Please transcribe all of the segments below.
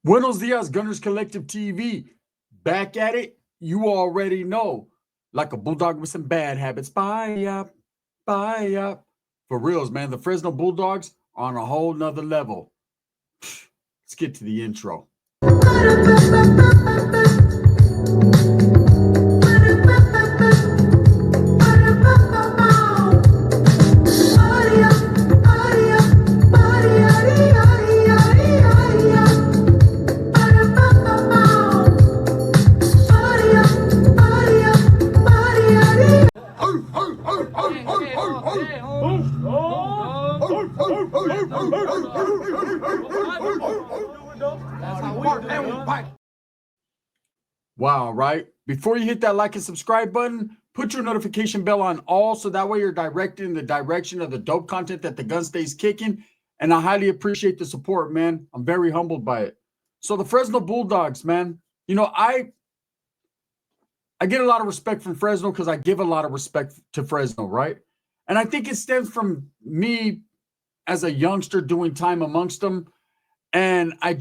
Buenos dias, Gunners Collective TV. Back at it, you already know. Like a bulldog with some bad habits. Bye up, bye up. For reals, man. The Fresno Bulldogs are on a whole nother level. Let's get to the intro. Wow, right? Before you hit that like and subscribe button, put your notification bell on all so that way you're directed in the direction of the dope content that the gun stays kicking. And I highly appreciate the support, man. I'm very humbled by it. So the Fresno Bulldogs, man, you know, I get a lot of respect from Fresno because I give a lot of respect to Fresno, right? And I think it stems from me as a youngster doing time amongst them. And I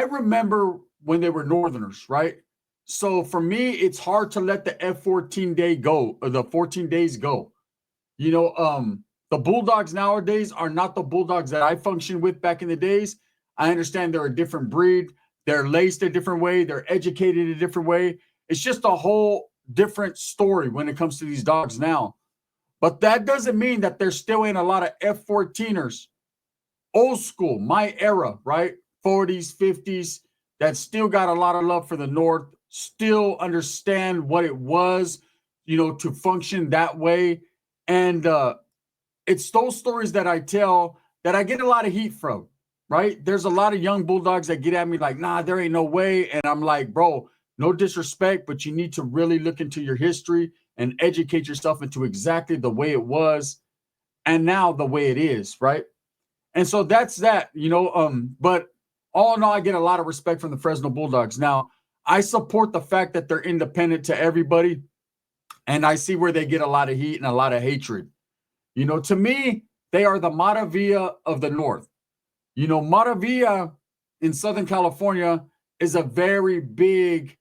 remember when they were Northerners, right? So for me, it's hard to let the F14 day go, or the 14 days go. You know, the Bulldogs nowadays are not the Bulldogs that I functioned with back in the days. I understand they're a different breed. They're laced a different way. They're educated a different way. It's just a whole different story when it comes to these dogs now. But that doesn't mean that there still ain't a lot of F14ers, old school, my era, right? 40s, 50s, that still got a lot of love for the North, still understand what it was, you know, to function that way. And it's those stories that I tell that I get a lot of heat from, right? There's a lot of young Bulldogs that get at me like, nah, there ain't no way. And I'm like, bro, no disrespect, but you need to really look into your history and educate yourself into exactly the way it was and now the way it is, right? And so that's that, you know, but all in all, I get a lot of respect from the Fresno Bulldogs. Now, I support the fact that they're independent to everybody, and I see where they get a lot of heat and a lot of hatred. You know, to me, they are the Maravilla of the North. You know, Maravilla in Southern California is a very big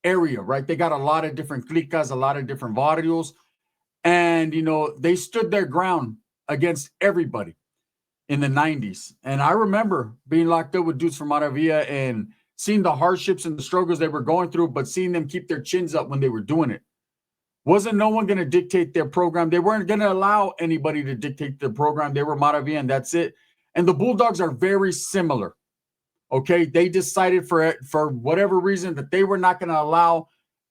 area, right? They got a lot of different clicas, a lot of different barrios, and, you know, they stood their ground against everybody in the 90s. And I remember being locked up with dudes from Maravilla and seeing the hardships and the struggles they were going through, but seeing them keep their chins up when they were doing it. Wasn't no one going to dictate their program. They weren't going to allow anybody to dictate their program. They were Maravilla, and that's it. And the Bulldogs are very similar. Okay, they decided for whatever reason that they were not going to allow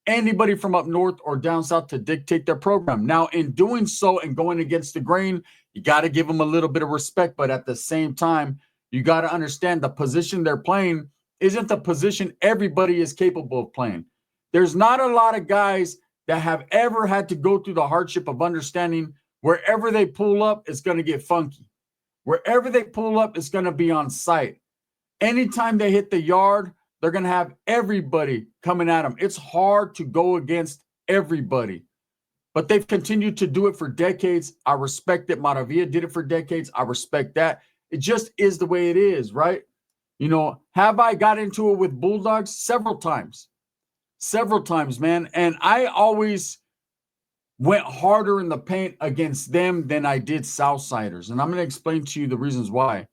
anybody from up north or down south to dictate their program. Now, in doing so and going against the grain, you got to give them a little bit of respect, but at the same time, you got to understand the position they're playing isn't the position everybody is capable of playing. There's not a lot of guys that have ever had to go through the hardship of understanding wherever they pull up, it's going to get funky. Wherever they pull up, it's going to be on site. Anytime they hit the yard, they're going to have everybody coming at them. It's hard to go against everybody, but they've continued to do it for decades. I respect that. Maravilla did it for decades. I respect that. It just is the way it is, right? You know, have I got into it with Bulldogs? Several times, man. And I always went harder in the paint against them than I did Southsiders. And I'm going to explain to you the reasons why.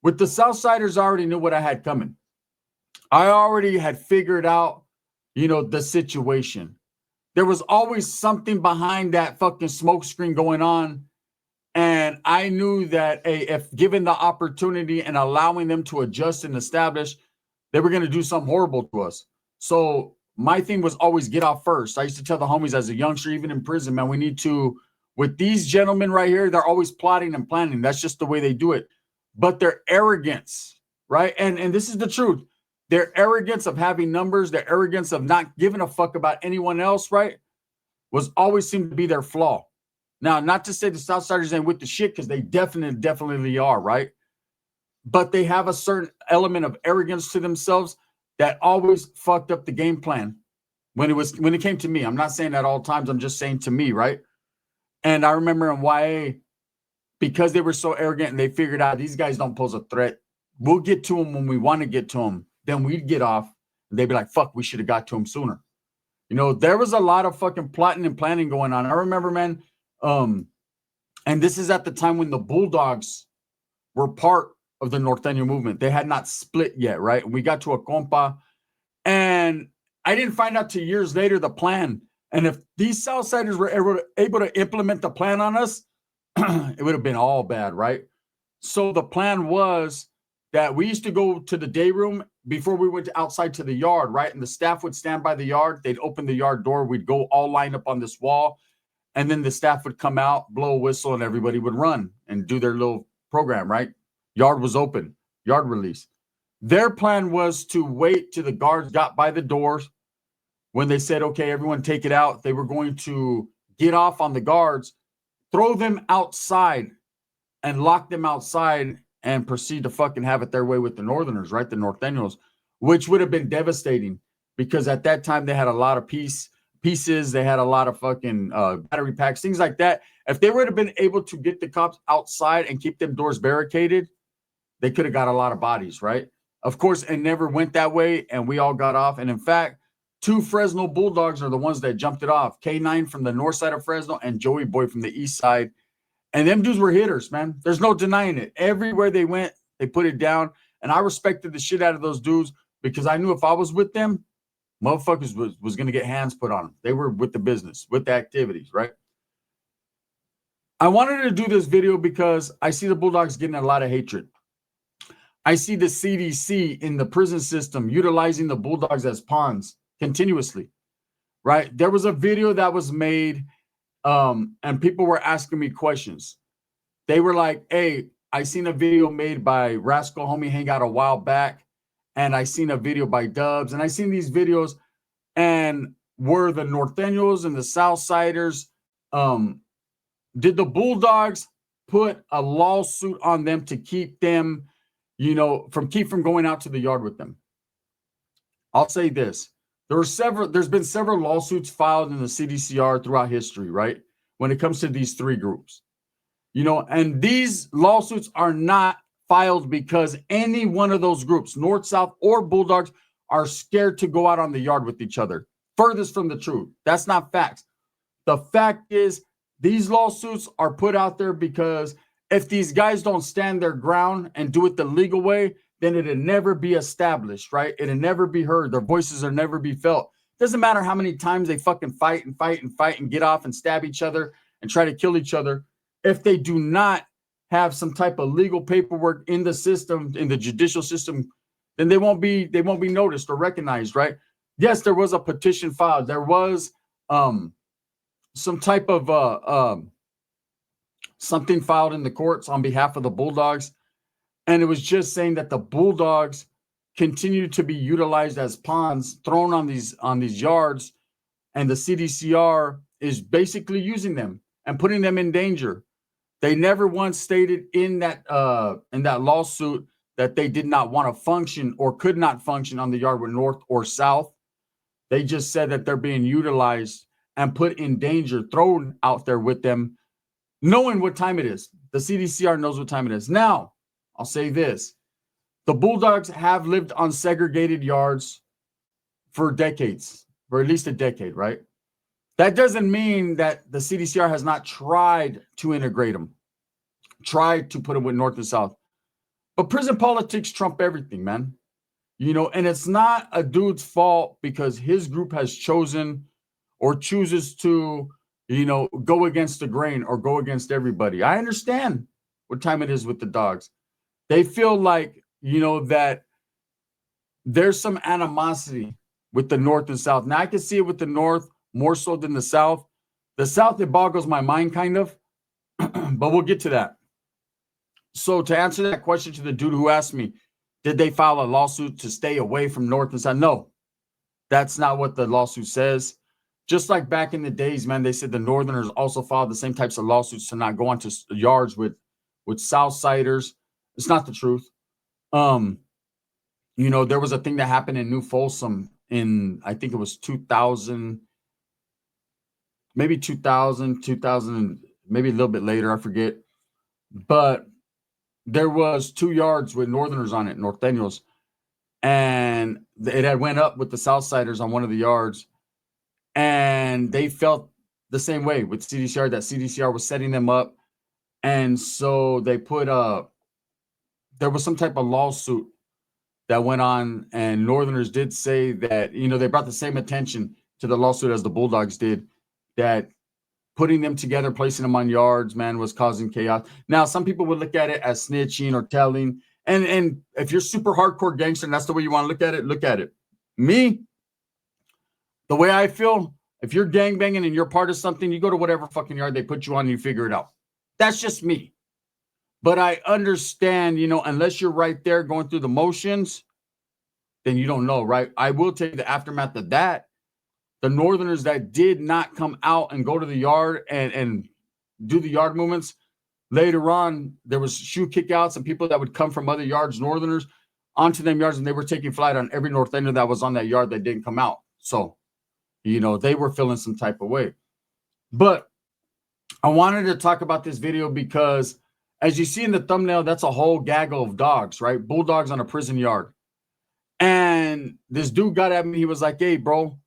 With the Southsiders, I already knew what I had coming. I already had figured out, you know, the situation. There was always something behind that fucking smoke screen going on. And I knew that if given the opportunity and allowing them to adjust and establish, they were going to do something horrible to us. So my thing was always get out first. I used to tell the homies as a youngster, even in prison, man, we need to, with these gentlemen right here, they're always plotting and planning. That's just the way they do it. But their arrogance, right? And this is the truth. Their arrogance of having numbers, their arrogance of not giving a fuck about anyone else, right, was always seemed to be their flaw. Now, not to say the Southsiders ain't with the shit, because they definitely are, right? But they have a certain element of arrogance to themselves that always fucked up the game plan when it came to me. I'm not saying that all times. I'm just saying to me, right? And I remember in YA, because they were so arrogant and they figured out these guys don't pose a threat we'll get to them when we want to get to them. Then we'd get off, and they'd be like, fuck, we should have got to them sooner. You know, there was a lot of fucking plotting and planning going on. I remember, man, and this is at the time when the Bulldogs were part of the Norteño movement. They had not split yet, right? And we got to a compa, and I didn't find out till years later the plan. And if these Southsiders were able to implement the plan on us, it would have been all bad, right? So the plan was that we used to go to the day room before we went outside to the yard, right? And the staff would stand by the yard. They'd open the yard door. We'd go all lined up on this wall. And then the staff would come out, blow a whistle, and everybody would run and do their little program, right? Yard was open, yard release. Their plan was to wait till the guards got by the doors. When they said, okay, everyone take it out, they were going to get off on the guards, throw them outside and lock them outside and proceed to fucking have it their way with the Northerners, right? The Norteños, which would have been devastating because at that time they had a lot of pieces. They had a lot of fucking battery packs, things like that. If they would have been able to get the cops outside and keep them doors barricaded, they could have got a lot of bodies, right? Of course, it never went that way, and we all got off. And in fact, 2 Fresno Bulldogs are the ones that jumped it off. K9 from the north side of Fresno and Joey Boy from the east side. And them dudes were hitters, man. There's no denying it. Everywhere they went, they put it down. And I respected the shit out of those dudes because I knew if I was with them, motherfuckers was going to get hands put on them. They were with the business, with the activities, right? I wanted to do this video because I see the Bulldogs getting a lot of hatred. I see the CDC in the prison system utilizing the Bulldogs as pawns continuously, right? There was a video that was made, and people were asking me questions. They were like, hey, I seen a video made by Rascal Homie Hangout a while back, and I seen a video by Dubs, and I seen these videos, and were the Norteños and the Southsiders, did the Bulldogs put a lawsuit on them to keep them, you know, from going out to the yard with them? I'll say this. There's been several lawsuits filed in the CDCR throughout history, right? When it comes to these 3 groups, you know, and these lawsuits are not filed because any one of those groups, North, South, or Bulldogs, are scared to go out on the yard with each other. Furthest from the truth. That's not facts. The fact is these lawsuits are put out there because if these guys don't stand their ground and do it the legal way, then it'll never be established, right? It'll never be heard. Their voices will never be felt. Doesn't matter how many times they fucking fight and get off and stab each other and try to kill each other. If they do not have some type of legal paperwork in the system, in the judicial system, then they won't be noticed or recognized, right? Yes, there was a petition filed. There was some type of something filed in the courts on behalf of the Bulldogs. And it was just saying that the Bulldogs continue to be utilized as pawns thrown on these yards, and the CDCR is basically using them and putting them in danger. They never once stated in that lawsuit that they did not want to function or could not function on the yard with North or South. They just said that they're being utilized and put in danger, thrown out there with them, knowing what time it is. The CDCR knows what time it is. Now, I'll say this. The Bulldogs have lived on segregated yards for decades, for at least a decade, right? That doesn't mean that the CDCR has not tried to integrate them, tried to put them with North and South. But prison politics trump everything, man. You know, and it's not a dude's fault because his group has chosen or chooses to, you know, go against the grain or go against everybody. I understand what time it is with the dogs. They feel like, you know, that there's some animosity with the North and South. Now, I can see it with the North more so than the South. The South, it boggles my mind kind of, but we'll get to that. So to answer that question to the dude who asked me, did they file a lawsuit to stay away from North and South? No, that's not what the lawsuit says. Just like back in the days, man, they said the Northerners also filed the same types of lawsuits to not go onto yards with Southsiders. It's not the truth. You know, there was a thing that happened in New Folsom in, I think it was 2000, maybe 2000, maybe a little bit later, I forget. But there was 2 yards with Northerners on it, Norteños, and it had went up with the Southsiders on one of the yards, and they felt the same way with CDCR, that CDCR was setting them up, and so they put there was some type of lawsuit that went on, and Northerners did say that, they brought the same attention to the lawsuit as the Bulldogs did, that putting them together, placing them on yards, man, was causing chaos. Now, some people would look at it as snitching or telling, and if you're super hardcore gangster and that's the way you want to look at it. Me, the way I feel, if you're gangbanging and you're part of something, you go to whatever fucking yard they put you on and you figure it out. That's just me. But I understand, unless you're right there going through the motions, then you don't know, right? I will tell you the aftermath of that. The Northerners that did not come out and go to the yard and do the yard movements, later on, there was shoe kickouts and people that would come from other yards, Northerners, onto them yards, and they were taking flight on every Northerner that was on that yard that didn't come out. So, they were feeling some type of way. But I wanted to talk about this video because, as you see in the thumbnail, that's a whole gaggle of dogs, right? Bulldogs on a prison yard. And this dude got at me. He was like, hey, bro,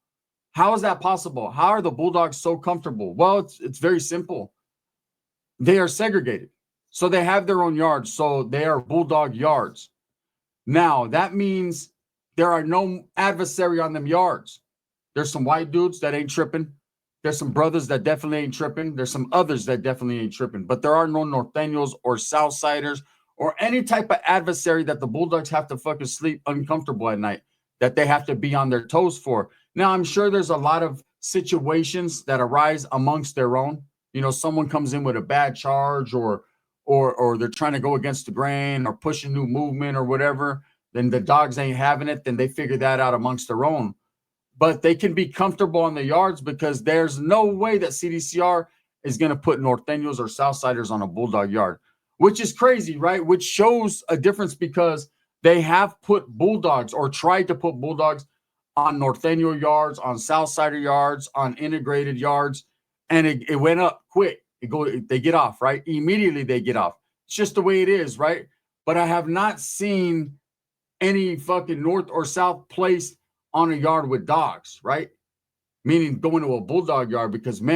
how is that possible? How are the Bulldogs so comfortable? Well, it's very simple. They are segregated. So they have their own yards. So they are Bulldog yards. Now, that means there are no adversary on them yards. There's some white dudes that ain't tripping. There's some brothers that definitely ain't tripping. There's some others that definitely ain't tripping. But there are no Norteños or Southsiders or any type of adversary that the Bulldogs have to fucking sleep uncomfortable at night, that they have to be on their toes for. Now, I'm sure there's a lot of situations that arise amongst their own. Someone comes in with a bad charge or they're trying to go against the grain or push a new movement or whatever. Then the dogs ain't having it. Then they figure that out amongst their own. But they can be comfortable on the yards because there's no way that CDCR is going to put Norteños or Southsiders on a Bulldog yard, which is crazy, right? Which shows a difference because they have put Bulldogs or tried to put Bulldogs on Norteño yards, on Southsider yards, on integrated yards, and it went up quick. They get off, right? Immediately they get off. It's just the way it is, right? But I have not seen any fucking North or South placed on a yard with dogs, right? Meaning going to a Bulldog yard because, man,